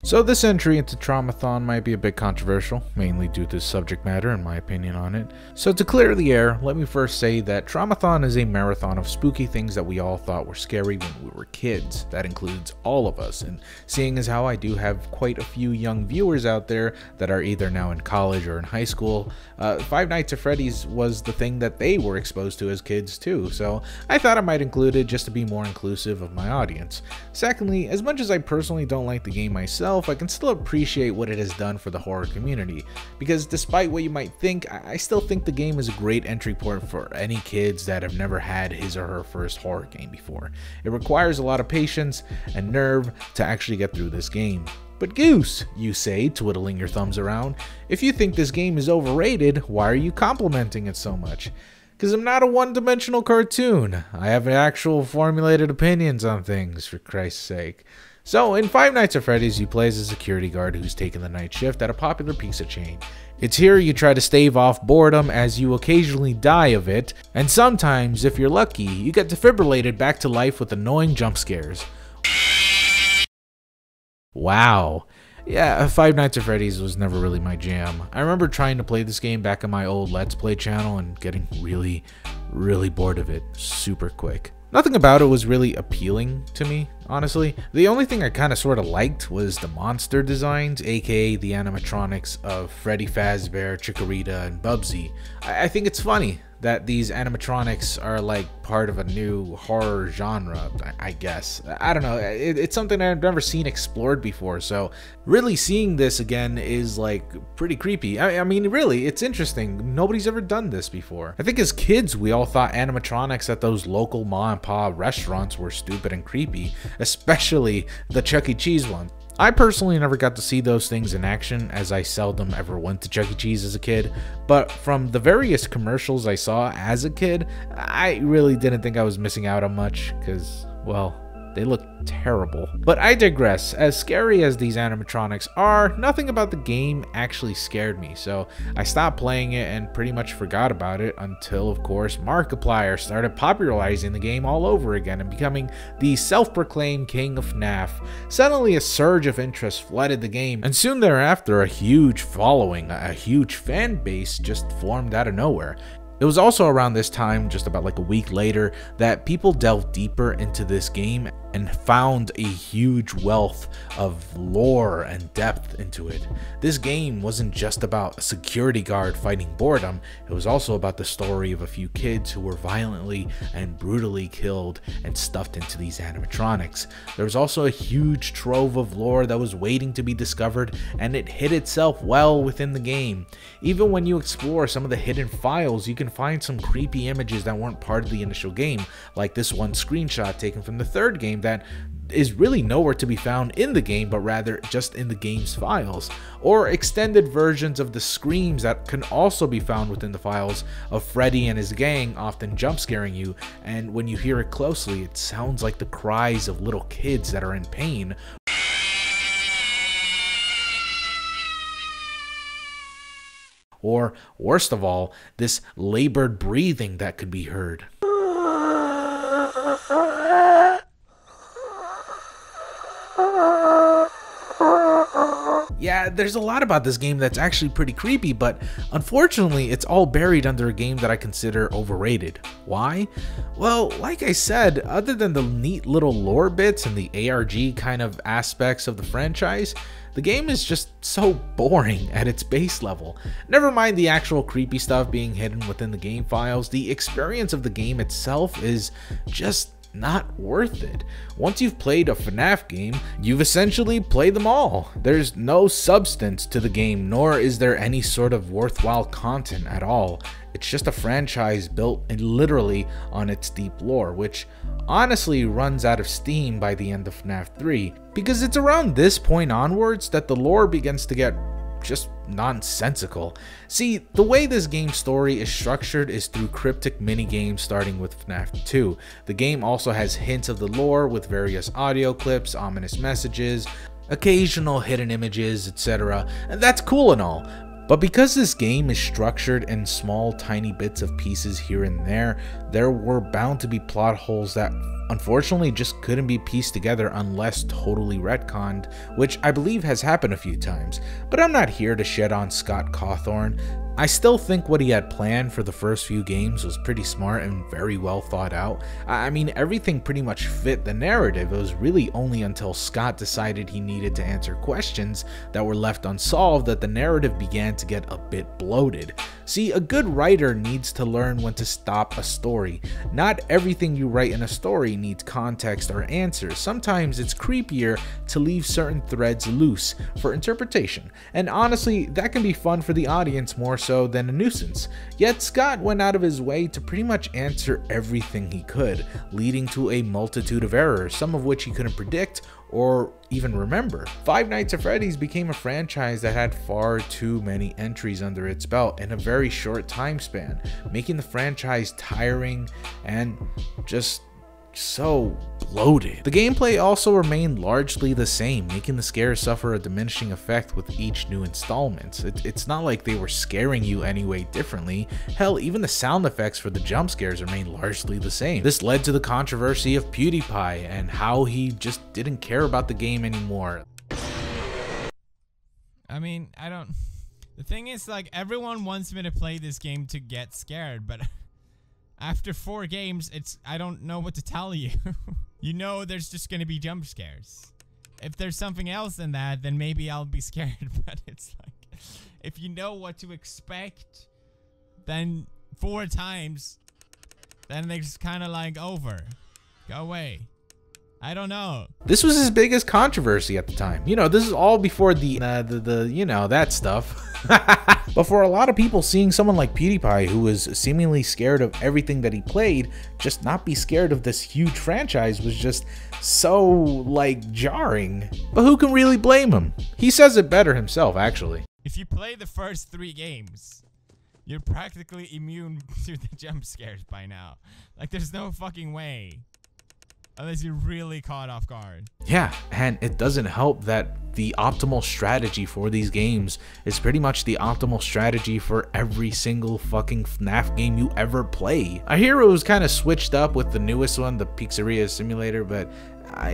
So this entry into Traumathon might be a bit controversial, mainly due to subject matter and my opinion on it. So to clear the air, let me first say that Traumathon is a marathon of spooky things that we all thought were scary when we were kids. That includes all of us, and seeing as how I do have quite a few young viewers out there that are either now in college or in high school, Five Nights at Freddy's was the thing that they were exposed to as kids too, so I thought I might include it just to be more inclusive of my audience. Secondly, as much as I personally don't like the game myself, I can still appreciate what it has done for the horror community, because despite what you might think, I still think the game is a great entry point for any kids that have never had his or her first horror game before. It requires a lot of patience and nerve to actually get through this game. But Goose, you say, twiddling your thumbs around, if you think this game is overrated, why are you complimenting it so much? Because I'm not a one-dimensional cartoon. I have actual formulated opinions on things, for Christ's sake. So, in Five Nights at Freddy's, you play as a security guard who's taken the night shift at a popular pizza chain. It's here you try to stave off boredom as you occasionally die of it, and sometimes, if you're lucky, you get defibrillated back to life with annoying jump scares. Wow. Yeah, Five Nights at Freddy's was never really my jam. I remember trying to play this game back on my old Let's Play channel and getting really bored of it super quick. Nothing about it was really appealing to me, honestly. The only thing I kind of sort of liked was the monster designs, aka the animatronics of Freddy Fazbear, Chikorita, and Bubsy. I think it's funny that these animatronics are like part of a new horror genre, I guess. I don't know, it's something I've never seen explored before, so really seeing this again is like pretty creepy. I mean, really, it's interesting. Nobody's ever done this before. I think as kids, we all thought animatronics at those local ma and pa restaurants were stupid and creepy, especially the Chuck E. Cheese one. I personally never got to see those things in action, as I seldom ever went to Chuck E. Cheese as a kid, but from the various commercials I saw as a kid, I really didn't think I was missing out on much, because, well, they look terrible. But I digress. As scary as these animatronics are, nothing about the game actually scared me, so I stopped playing it and pretty much forgot about it until, of course, Markiplier started popularizing the game all over again and becoming the self-proclaimed king of FNAF. Suddenly a surge of interest flooded the game, and soon thereafter a huge following, a huge fan base just formed out of nowhere. It was also around this time, just about like a week later, that people delved deeper into this game and found a huge wealth of lore and depth into it. This game wasn't just about a security guard fighting boredom, it was also about the story of a few kids who were violently and brutally killed and stuffed into these animatronics. There was also a huge trove of lore that was waiting to be discovered, and it hid itself well within the game. Even when you explore some of the hidden files, you can find some creepy images that weren't part of the initial game, like this one screenshot taken from the third game that is really nowhere to be found in the game, but rather just in the game's files, or extended versions of the screams that can also be found within the files of Freddy and his gang, often jump scaring you, and when you hear it closely, it sounds like the cries of little kids that are in pain. Or, worst of all, this labored breathing that could be heard. Yeah, there's a lot about this game that's actually pretty creepy, but unfortunately, it's all buried under a game that I consider overrated. Why? Well, like I said, other than the neat little lore bits and the ARG kind of aspects of the franchise, the game is just so boring at its base level. Never mind the actual creepy stuff being hidden within the game files, the experience of the game itself is just not worth it. Once you've played a FNAF game, you've essentially played them all. There's no substance to the game, nor is there any sort of worthwhile content at all. It's just a franchise built literally on its deep lore, which honestly runs out of steam by the end of FNAF 3, because it's around this point onwards that the lore begins to get just nonsensical. See, the way this game's story is structured is through cryptic mini-games starting with FNAF 2. The game also has hints of the lore with various audio clips, ominous messages, occasional hidden images, etc. And that's cool and all. But because this game is structured in small tiny bits of pieces here and there were bound to be plot holes that unfortunately just couldn't be pieced together unless totally retconned, which I believe has happened a few times. But I'm not here to shed on Scott Cawthorn. I still think what he had planned for the first few games was pretty smart and very well thought out. I mean, everything pretty much fit the narrative. It was really only until Scott decided he needed to answer questions that were left unsolved that the narrative began to get a bit bloated. See, a good writer needs to learn when to stop a story. Not everything you write in a story needs context or answers. Sometimes it's creepier to leave certain threads loose for interpretation, and honestly, that can be fun for the audience more so than a nuisance. Yet Scott went out of his way to pretty much answer everything he could, leading to a multitude of errors, some of which he couldn't predict or even remember. Five Nights at Freddy's became a franchise that had far too many entries under its belt in a very short time span, making the franchise tiring and just so bloated. The gameplay also remained largely the same, making the scares suffer a diminishing effect with each new installment. It's not like they were scaring you anyway differently. Hell, even the sound effects for the jump scares remained largely the same. This led to the controversy of PewDiePie and how he just didn't care about the game anymore. I mean, the thing is, like, everyone wants me to play this game to get scared, but after 4 games, I don't know what to tell you. You know there's just gonna be jump scares. If there's something else than that, then maybe I'll be scared, but it's like, if you know what to expect, then 4 times, then they're just kind of like over. Go away. I don't know. This was his biggest controversy at the time. You know, this is all before the you know, that stuff. But for a lot of people, seeing someone like PewDiePie, who was seemingly scared of everything that he played, just not be scared of this huge franchise was just so, like, jarring. But who can really blame him? He says it better himself, actually. If you play the first 3 games, you're practically immune to the jump scares by now. Like, there's no fucking way. Unless you're really caught off guard. Yeah, and it doesn't help that the optimal strategy for these games is pretty much the optimal strategy for every single fucking FNAF game you ever play. I hear it was kind of switched up with the newest one, the Pizzeria Simulator, but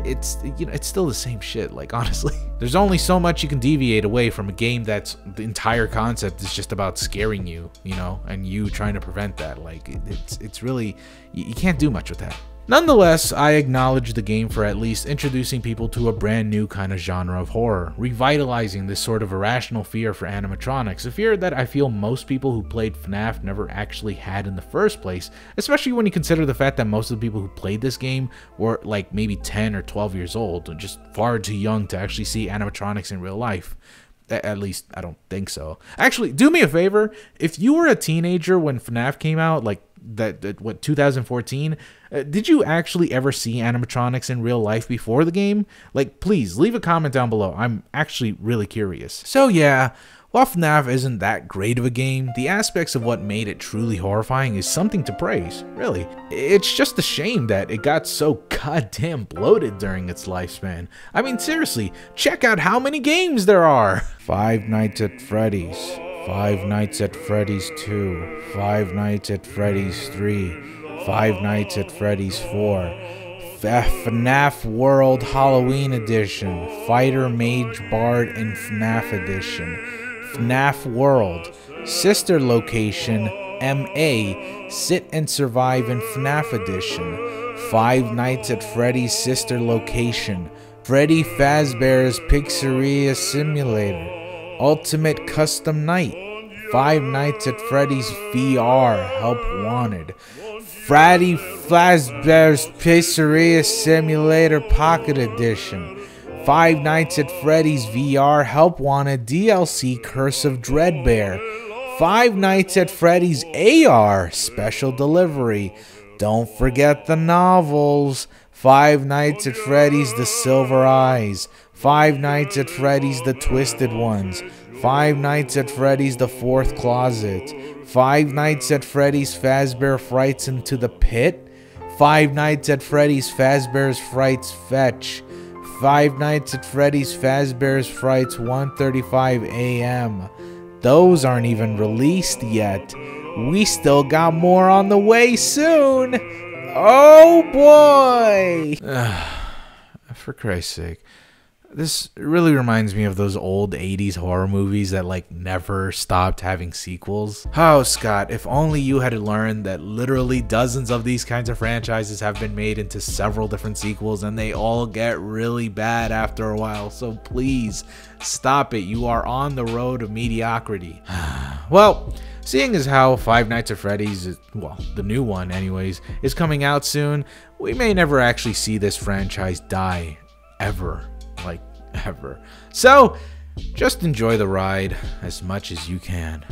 it's, you know, it's still the same shit, like, honestly. There's only so much you can deviate away from a game that's the entire concept is just about scaring you, you know, and you trying to prevent that. Like, it's really, you can't do much with that. Nonetheless, I acknowledge the game for at least introducing people to a brand new kind of genre of horror, revitalizing this sort of irrational fear for animatronics, a fear that I feel most people who played FNAF never actually had in the first place, especially when you consider the fact that most of the people who played this game were like maybe 10 or 12 years old, and just far too young to actually see animatronics in real life. At least, I don't think so. Actually, do me a favor, if you were a teenager when FNAF came out, like, what, 2014, did you actually ever see animatronics in real life before the game? Like, please leave a comment down below. I'm actually really curious. So yeah, while FNAF isn't that great of a game, the aspects of what made it truly horrifying is something to praise, really. It's just a shame that it got so goddamn bloated during its lifespan. I mean, seriously, check out how many games there are! Five Nights at Freddy's, Five Nights at Freddy's 2, Five Nights at Freddy's 3, Five Nights at Freddy's 4, FNAF World Halloween Edition, Fighter Mage Bard and FNAF Edition, FNAF World, Sister Location, MA, Sit and Survive in FNAF Edition, Five Nights at Freddy's Sister Location, Freddy Fazbear's Pizzeria Simulator, Ultimate Custom Night, Five Nights at Freddy's VR, Help Wanted, Freddy Fazbear's Pizzeria Simulator Pocket Edition, Five Nights at Freddy's VR, Help Wanted DLC Curse of Dreadbear, Five Nights at Freddy's AR Special Delivery, don't forget the novels, Five Nights at Freddy's The Silver Eyes, Five Nights at Freddy's The Twisted Ones, Five Nights at Freddy's The Fourth Closet, Five Nights at Freddy's Fazbear Frights Into the Pit, Five Nights at Freddy's Fazbear's Frights Fetch, Five Nights at Freddy's Fazbear's Frights 1:35 a.m., those aren't even released yet. We still got more on the way soon. Oh boy! For Christ's sake. This really reminds me of those old 80s horror movies that like never stopped having sequels. Oh, Scott, if only you had learned that literally dozens of these kinds of franchises have been made into several different sequels and they all get really bad after a while. So please stop it. You are on the road of mediocrity. Well, seeing as how Five Nights at Freddy's, well, the new one anyways, is coming out soon, we may never actually see this franchise die ever. Like, ever. So, just enjoy the ride as much as you can.